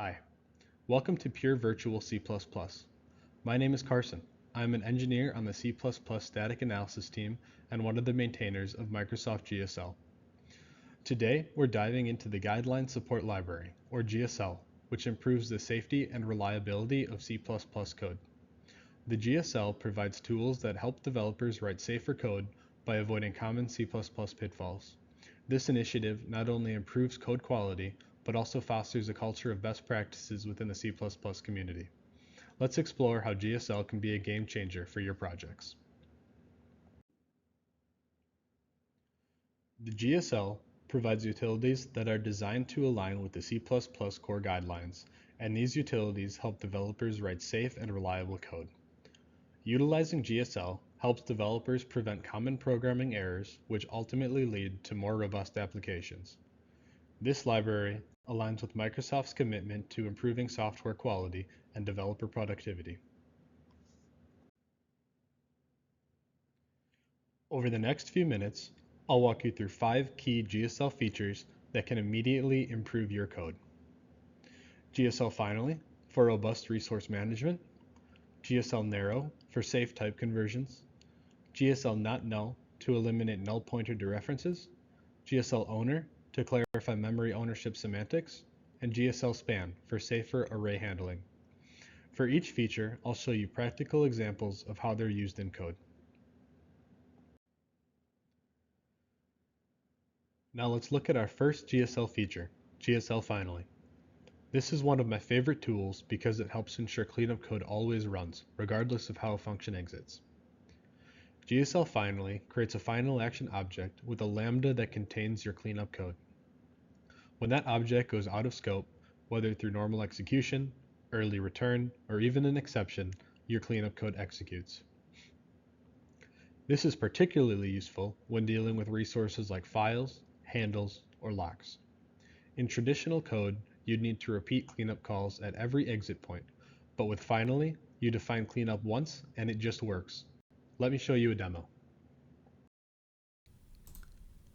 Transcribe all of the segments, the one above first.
Hi, welcome to Pure Virtual C++. My name is Carson. I'm an engineer on the C++ static analysis team and one of the maintainers of Microsoft GSL. Today, we're diving into the Guideline Support Library, or GSL, which improves the safety and reliability of C++ code. The GSL provides tools that help developers write safer code by avoiding common C++ pitfalls. This initiative not only improves code quality, but also fosters a culture of best practices within the C++ community. Let's explore how GSL can be a game changer for your projects. The GSL provides utilities that are designed to align with the C++ core guidelines, and these utilities help developers write safe and reliable code. Utilizing GSL helps developers prevent common programming errors, which ultimately lead to more robust applications. This library aligns with Microsoft's commitment to improving software quality and developer productivity. Over the next few minutes, I'll walk you through 5 key GSL features that can immediately improve your code. GSL Finally for robust resource management, GSL Narrow for safe type conversions, GSL Not Null to eliminate null pointer dereferences, GSL Owner to clarify memory ownership semantics, and GSL Span for safer array handling. For each feature, I'll show you practical examples of how they're used in code. Now let's look at our first GSL feature, GSL Finally. This is one of my favorite tools because it helps ensure cleanup code always runs, regardless of how a function exits. GSL Finally creates a final action object with a lambda that contains your cleanup code. When that object goes out of scope, whether through normal execution, early return, or even an exception, your cleanup code executes. This is particularly useful when dealing with resources like files, handles, or locks. In traditional code, you'd need to repeat cleanup calls at every exit point, but with Finally, you define cleanup once and it just works. Let me show you a demo.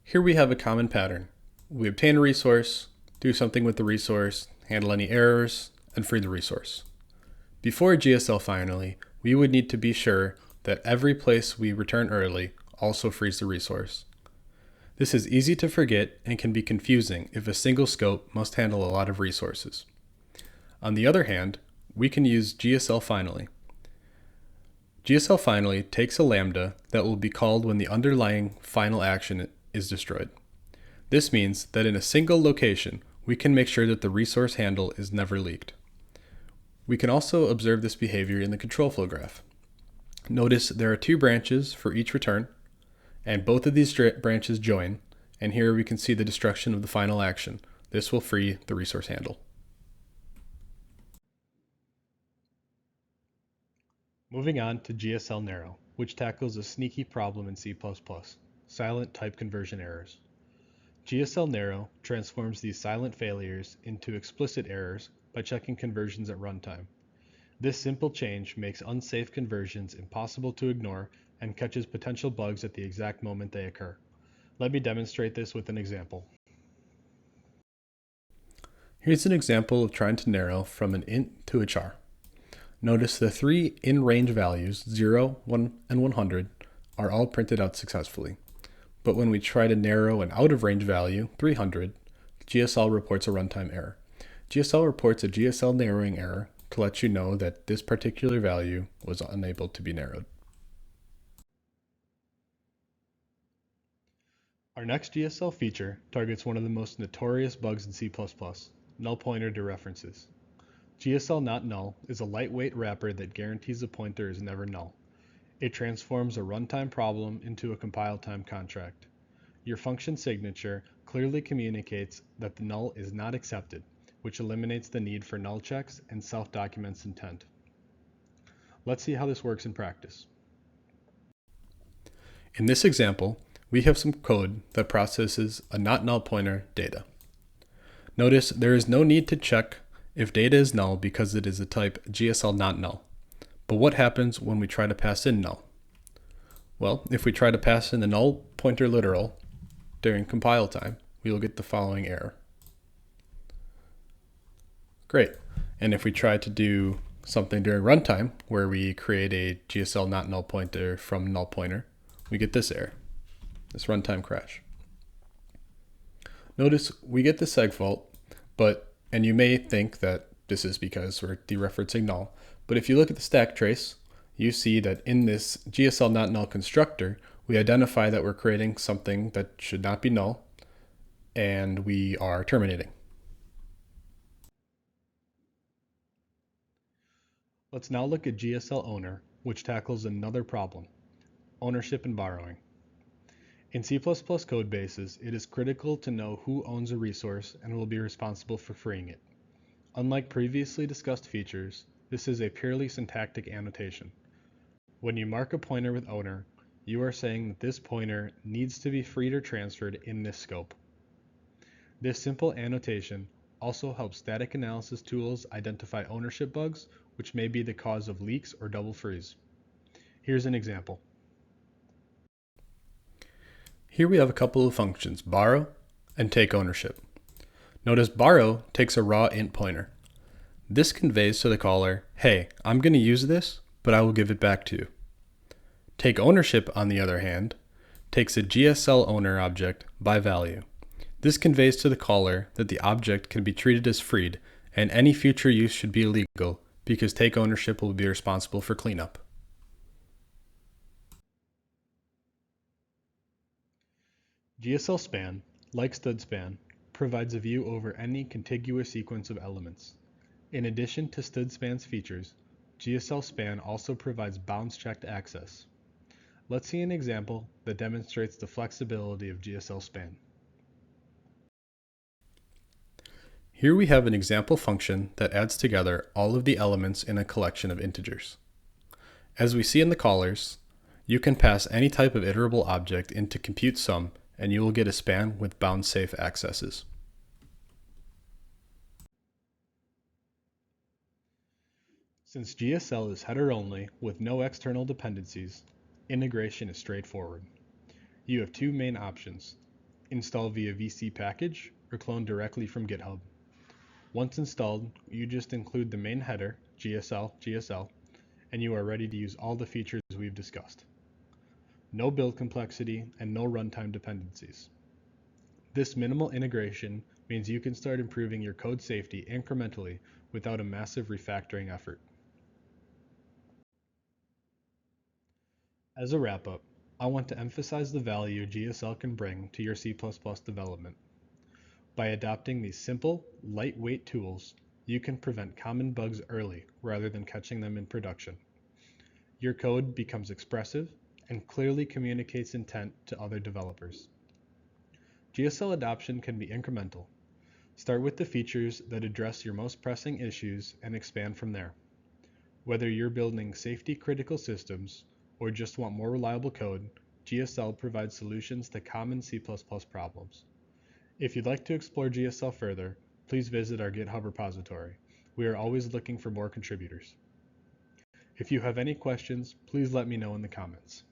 Here we have a common pattern. We obtain a resource, do something with the resource, handle any errors, and free the resource. Before GSL Finally, we would need to be sure that every place we return early also frees the resource. This is easy to forget and can be confusing if a single scope must handle a lot of resources. On the other hand, we can use GSL Finally. GSL Finally takes a lambda that will be called when the underlying final action is destroyed. This means that in a single location, we can make sure that the resource handle is never leaked. We can also observe this behavior in the control flow graph. Notice there are 2 branches for each return, and both of these branches join, and here we can see the destruction of the final action. This will free the resource handle. Moving on to GSL Narrow, which tackles a sneaky problem in C++, silent type conversion errors. GSL Narrow transforms these silent failures into explicit errors by checking conversions at runtime. This simple change makes unsafe conversions impossible to ignore and catches potential bugs at the exact moment they occur. Let me demonstrate this with an example. Here's an example of trying to narrow from an int to a char. Notice the 3 in-range values, 0, 1, and 100, are all printed out successfully. But when we try to narrow an out-of-range value, 300, GSL reports a runtime error. GSL reports a GSL narrowing error to let you know that this particular value was unable to be narrowed. Our next GSL feature targets one of the most notorious bugs in C++, null pointer dereferences. GSL Not Null is a lightweight wrapper that guarantees a pointer is never null. It transforms a runtime problem into a compile time contract. Your function signature clearly communicates that the null is not accepted, which eliminates the need for null checks and self-documents intent. Let's see how this works in practice. In this example, we have some code that processes a not null pointer data. Notice there is no need to check if data is null because it is a type GSL Not Null. But what happens when we try to pass in null? Well, if we try to pass in the null pointer literal during compile time, we will get the following error. Great. And if we try to do something during runtime where we create a GSL Not Null pointer from null pointer, we get this error, this runtime crash. Notice we get the seg fault, and you may think that this is because we're dereferencing null, but if you look at the stack trace, you see that in this GSL Not Null constructor, we identify that we're creating something that should not be null, and we are terminating. Let's now look at GSL Owner, which tackles another problem, ownership and borrowing. In C++ code bases, it is critical to know who owns a resource and will be responsible for freeing it. Unlike previously discussed features, this is a purely syntactic annotation. When you mark a pointer with owner, you are saying that this pointer needs to be freed or transferred in this scope. This simple annotation also helps static analysis tools identify ownership bugs, which may be the cause of leaks or double freeze. Here's an example. Here we have a couple of functions, borrow and take ownership. Notice borrow takes a raw int pointer. This conveys to the caller, hey, I'm going to use this, but I will give it back to you. Take ownership, on the other hand, takes a GSL owner object by value. This conveys to the caller that the object can be treated as freed, and any future use should be illegal because take ownership will be responsible for cleanup. GSL Span, like Stud Span, provides a view over any contiguous sequence of elements. In addition to Stud Span's features, GSL Span also provides bounds-checked access. Let's see an example that demonstrates the flexibility of GSL Span. Here we have an example function that adds together all of the elements in a collection of integers. As we see in the callers, you can pass any type of iterable object into compute sum, and you will get a span with bound-safe accesses. Since GSL is header-only with no external dependencies, integration is straightforward. You have two main options: install via VC package or clone directly from GitHub. Once installed, you just include the main header, GSL, and you are ready to use all the features we've discussed. No build complexity and no runtime dependencies. This minimal integration means you can start improving your code safety incrementally without a massive refactoring effort. As a wrap-up, I want to emphasize the value GSL can bring to your C++ development. By adopting these simple, lightweight tools, you can prevent common bugs early rather than catching them in production. Your code becomes expressive and clearly communicates intent to other developers. GSL adoption can be incremental. Start with the features that address your most pressing issues and expand from there. Whether you're building safety-critical systems or just want more reliable code, GSL provides solutions to common C++ problems. If you'd like to explore GSL further, please visit our GitHub repository. We are always looking for more contributors. If you have any questions, please let me know in the comments.